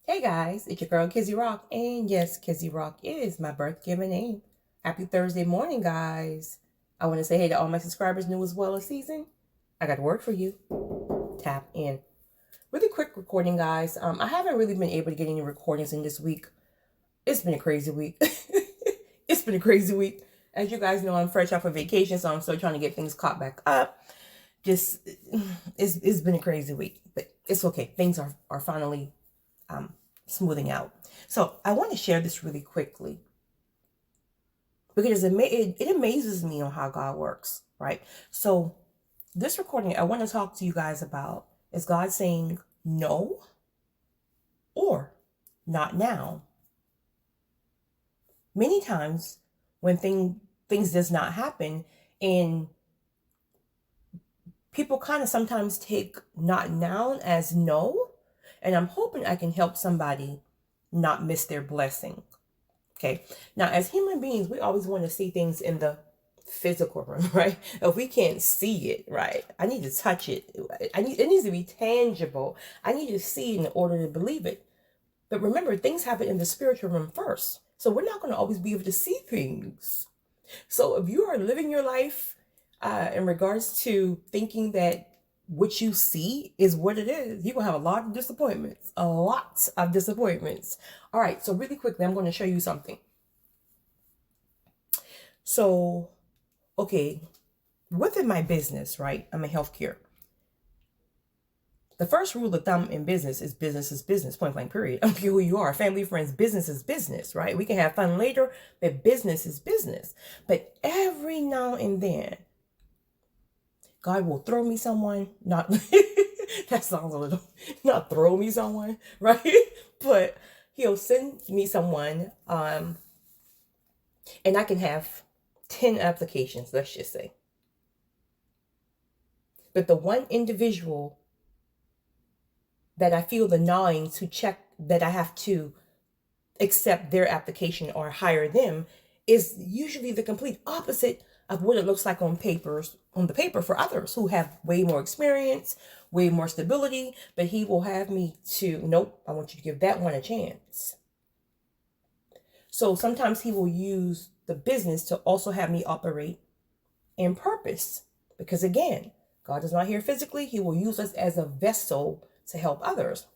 Hey guys, it's your girl Kizzy Rock, and yes, Kizzy Rock is my birth given name. Happy Thursday morning, guys. I want to say hey to all my subscribers, new as well as seasoned. I got a word for you. Tap in. Really quick recording, guys. I haven't really been able to get any recordings in this week. It's been a crazy week. It's been a crazy week. As you guys know, I'm fresh off of vacation, so I'm still trying to get things caught back up. It's been a crazy week, but it's okay. Things are finally smoothing out. So I want to share this really quickly because it amazes me on how God works, right? So this recording I want to talk to you guys about is God saying no or not now. Many times when things does not happen, and people kind of sometimes take not now as no, and I'm hoping I can help somebody not miss their blessing. Okay. Now, as human beings, we always want to see things in the physical room, right? If we can't see it, right? I need to touch it. It needs to be tangible. I need to see it in order to believe it. But remember, things happen in the spiritual realm first. So we're not going to always be able to see things. So if you are living your life in regards to thinking that what you see is what it is, you're going to have a lot of disappointments. A lot of disappointments. All right, so really quickly, I'm going to show you something. So, okay, within my business, right, I'm in healthcare. The first rule of thumb in business is business, point blank, period. I don't care who you are, family, friends, business is business, right? We can have fun later, but business is business. But every now and then, God will throw me someone, not, that sounds a little, not throw me someone, right? But he'll send me someone, and I can have 10 applications, let's just say. But the one individual that I feel the gnawing to check that I have to accept their application or hire them is usually the complete opposite of what it looks like on the paper for others who have way more experience, way more stability, but he will have me to, nope, I want you to give that one a chance. So sometimes he will use the business to also have me operate in purpose. Because again, God is not here physically. He will use us as a vessel to help others.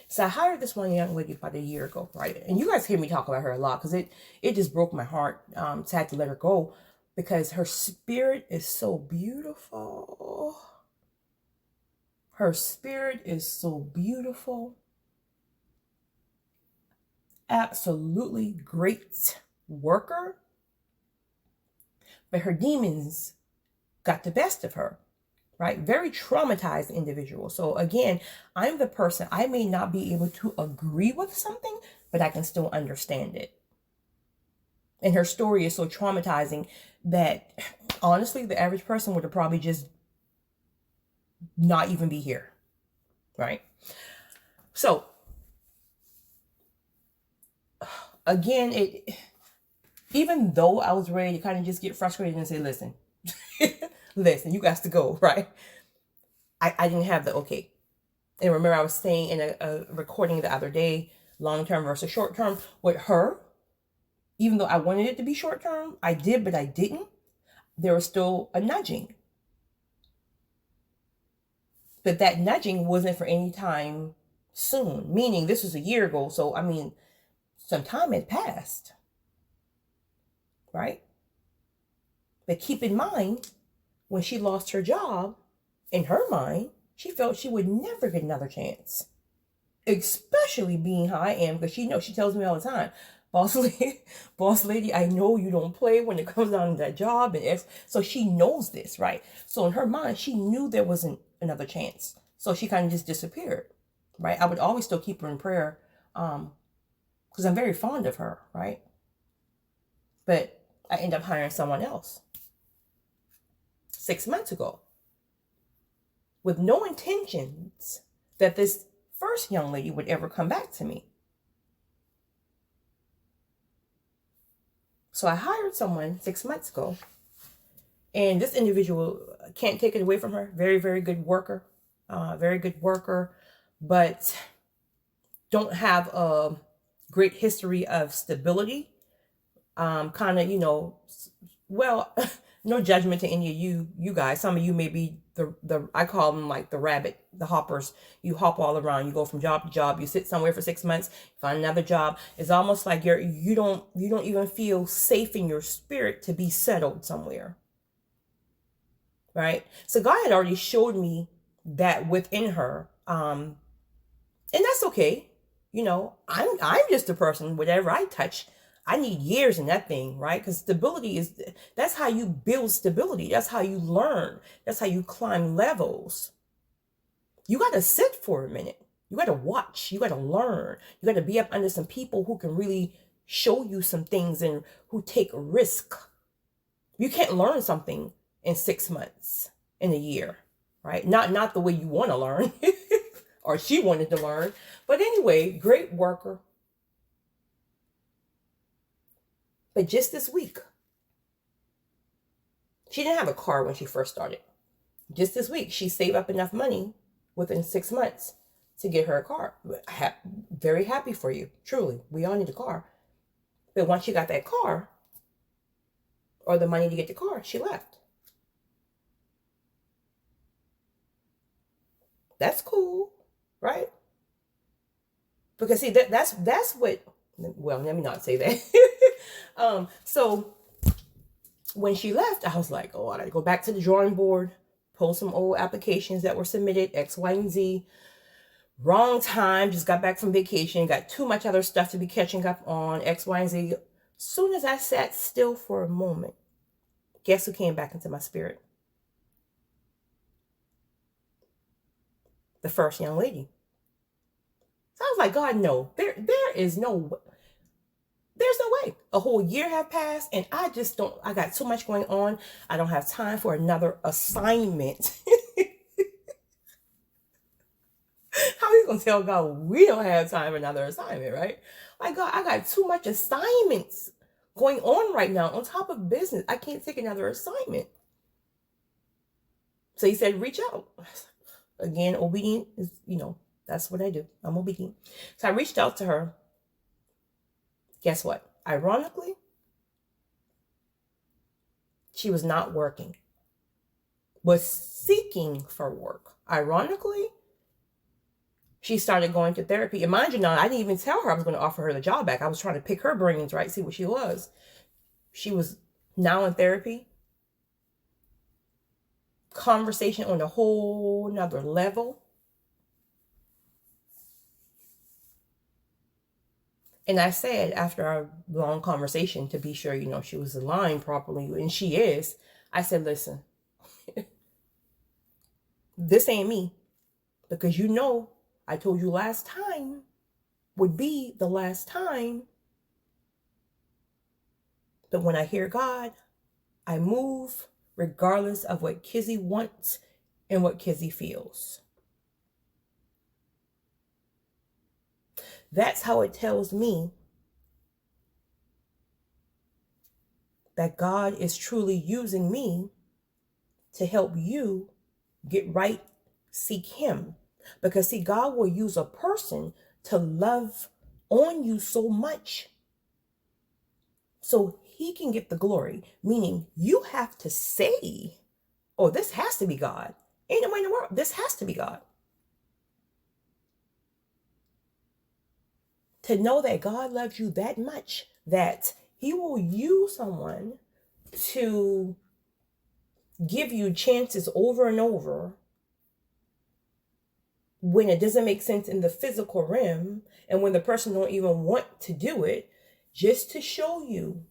So I hired this one young lady about a year ago, right? And you guys hear me talk about her a lot because it just broke my heart to have to let her go because her spirit is so beautiful. Her spirit is so beautiful. Absolutely great worker. But her demons got the best of her. Right? Very traumatized individual. So again, I'm the person, I may not be able to agree with something, but I can still understand it. And her story is so traumatizing that honestly, the average person would have probably just not even be here. Right? So again, even though I was ready to kind of just get frustrated and say, listen, listen, you guys to go, right? I didn't have the okay. And remember, I was saying in a recording the other day, long term versus short term with her. Even though I wanted it to be short term, I did, but I didn't. There was still a nudging. But that nudging wasn't for any time soon, meaning this was a year ago. So, I mean, some time had passed, right? But keep in mind, when she lost her job, in her mind, she felt she would never get another chance. Especially being how I am, because she tells me all the time, boss lady, I know you don't play when it comes down to that job. So she knows this, right? So in her mind, she knew there wasn't another chance. So she kind of just disappeared, right? I would always still keep her in prayer because I'm very fond of her, right? But I end up hiring someone else 6 months ago with no intentions that this first young lady would ever come back to me. So I hired someone 6 months ago, and this individual, can't take it away from her. Very, very good worker, but don't have a great history of stability. Kind of, well, no judgment to any of you guys. Some of you may be the I call them like the rabbit, the hoppers. You hop all around. You go from job to job. You sit somewhere for 6 months, find another job. It's almost like you don't even feel safe in your spirit to be settled somewhere. Right? So God had already showed me that within her. And that's okay. I'm just a person, whatever I touch, I need years in that thing, right? Because stability that's how you build stability. That's how you learn. That's how you climb levels. You got to sit for a minute. You got to watch. You got to learn. You got to be up under some people who can really show you some things and who take risk. You can't learn something in 6 months, in a year, right? Not the way you want to learn or she wanted to learn. But anyway, great worker. But just this week, she didn't have a car when she first started. Just this week, she saved up enough money within 6 months to get her a car. Very happy for you, truly. We all need a car. But once she got that car, or the money to get the car, she left. That's cool, right? Because see, that's what, well, let me not say that. So when she left, I was like, oh, I gotta go back to the drawing board, pull some old applications that were submitted, X, Y, and Z. Wrong time, just got back from vacation, got too much other stuff to be catching up on, X, Y, and Z. Soon as I sat still for a moment, guess who came back into my spirit? The first young lady. So I was like, God, no, there's no way. A whole year have passed and I got so much going on. I don't have time for another assignment. How are you going to tell God we don't have time for another assignment, right? Like, God, I got too much assignments going on right now on top of business. I can't take another assignment. So he said, reach out. Again, obedient is, that's what I do. I'm obedient. So I reached out to her. Guess what? Ironically, she was not working, was seeking for work. Ironically, she started going to therapy. And mind you now, I didn't even tell her I was going to offer her the job back. I was trying to pick her brains, right? See what she was. She was now in therapy. Conversation on a whole nother level. And I said, after our long conversation, to be sure, she was aligned properly, and she is, I said, listen, this ain't me. Because I told you last time would be the last time. But when I hear God, I move regardless of what Kizzy wants and what Kizzy feels. That's how it tells me that God is truly using me to help you get right, seek him. Because see, God will use a person to love on you so much so he can get the glory. Meaning you have to say, oh, this has to be God. Ain't no way in the world. This has to be God. To know that God loves you that much that he will use someone to give you chances over and over when it doesn't make sense in the physical realm and when the person don't even want to do it, just to show you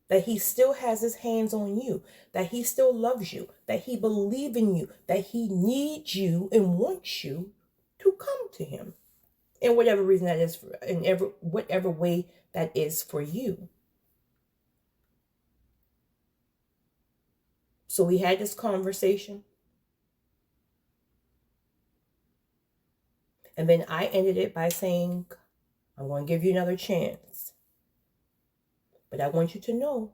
that he still has his hands on you, that he still loves you, that he believes in you, that he needs you and wants you to come to him. In whatever reason that is, whatever way that is for you. So we had this conversation. And then I ended it by saying, I'm going to give you another chance. But I want you to know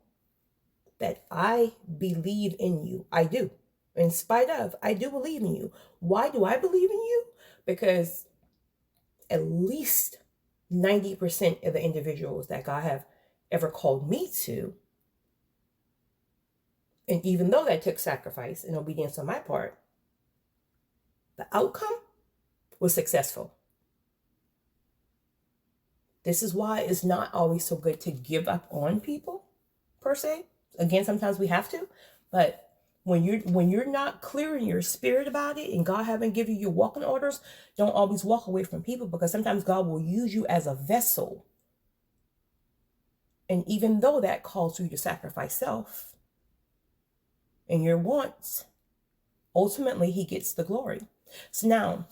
that I believe in you. I do. In spite of, I do believe in you. Why do I believe in you? Because at least 90% of the individuals that God have ever called me to, and even though that took sacrifice and obedience on my part, the outcome was successful. This is why it's not always so good to give up on people, per se. Again, sometimes we have to, but when you're not clear in your spirit about it and God haven't given you walking orders, don't always walk away from people, because sometimes God will use you as a vessel. And even though that calls you to sacrifice self and your wants, ultimately he gets the glory. So now,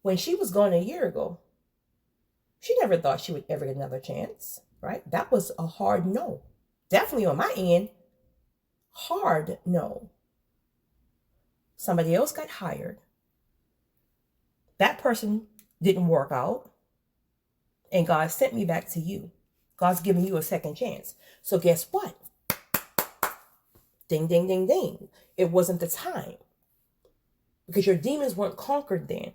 when she was gone a year ago, she never thought she would ever get another chance, right? That was a hard no. Definitely on my end, hard no. Somebody else got hired. That person didn't work out. And God sent me back to you. God's giving you a second chance. So guess what? Ding, ding, ding, ding. It wasn't the time. Because your demons weren't conquered then.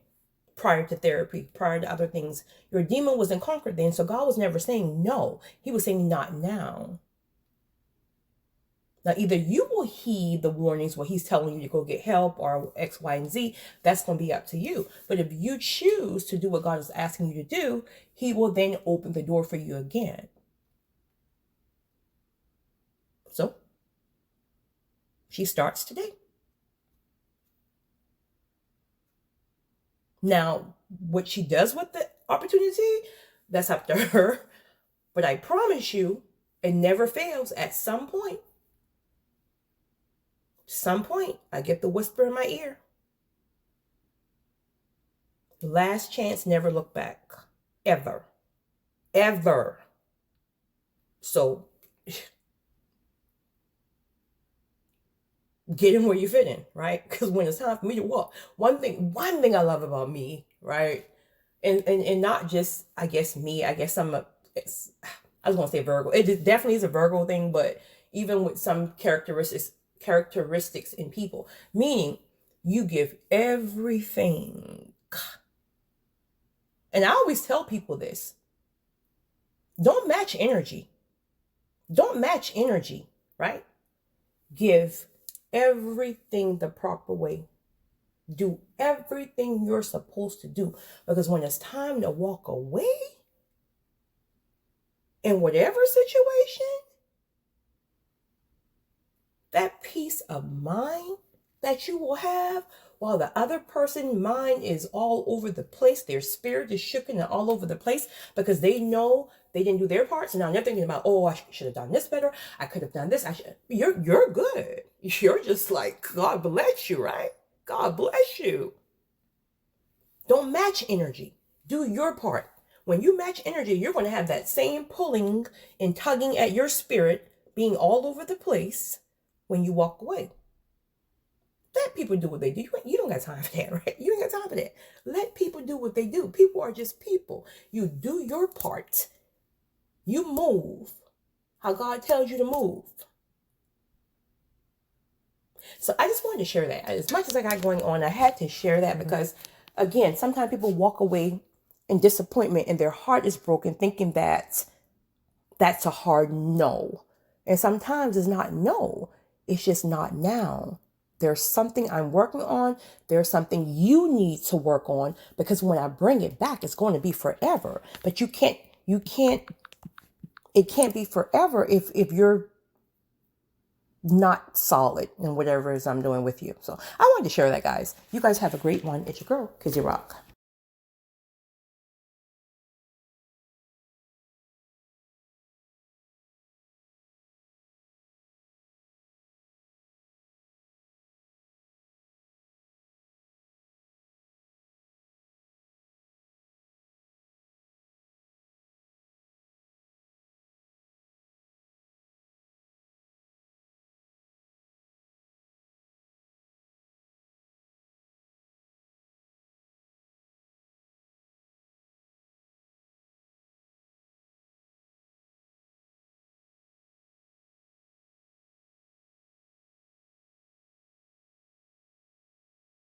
Prior to therapy, prior to other things. Your demon wasn't conquered then. So God was never saying no. He was saying not now. Now, either you will heed the warnings where he's telling you to go get help or X, Y, and Z. That's going to be up to you. But if you choose to do what God is asking you to do, he will then open the door for you again. So, she starts today. Now, what she does with the opportunity, that's up to her. But I promise you, it never fails. At some point, I get the whisper in my ear. Last chance, never look back. Ever. Ever. So, get in where you fit in, right? Because when it's time for me to walk, one thing I love about me, right? And not just, I guess me, I guess I was going to say Virgo. It definitely is a Virgo thing, but even with some characteristics in people, meaning you give everything. And I always tell people this. Don't match energy. Right? Give everything the proper way. Do everything you're supposed to do. Because when it's time to walk away, in whatever situation, that peace of mind that you will have while the other person's mind is all over the place, their spirit is shooken and all over the place because they know they didn't do their part. So now they're thinking about, oh, I should have done this better. I could have done this. You're good. You're just like, God bless you, right? God bless you. Don't match energy. Do your part. When you match energy, you're going to have that same pulling and tugging at your spirit being all over the place when you walk away. Let people do what they do. You don't got time for that, right? You ain't got time for that. Let people do what they do. People are just people. You do your part. You move how God tells you to move. So I just wanted to share that. As much as I got going on, I had to share that because, again, sometimes people walk away in disappointment and their heart is broken thinking that that's a hard no. And sometimes it's not no. It's just not now. There's something I'm working on. There's something you need to work on because when I bring it back, it's going to be forever. But it can't be forever if you're not solid in whatever it is I'm doing with you. So I wanted to share that, guys. You guys have a great one. It's your girl, Kizzy Rock.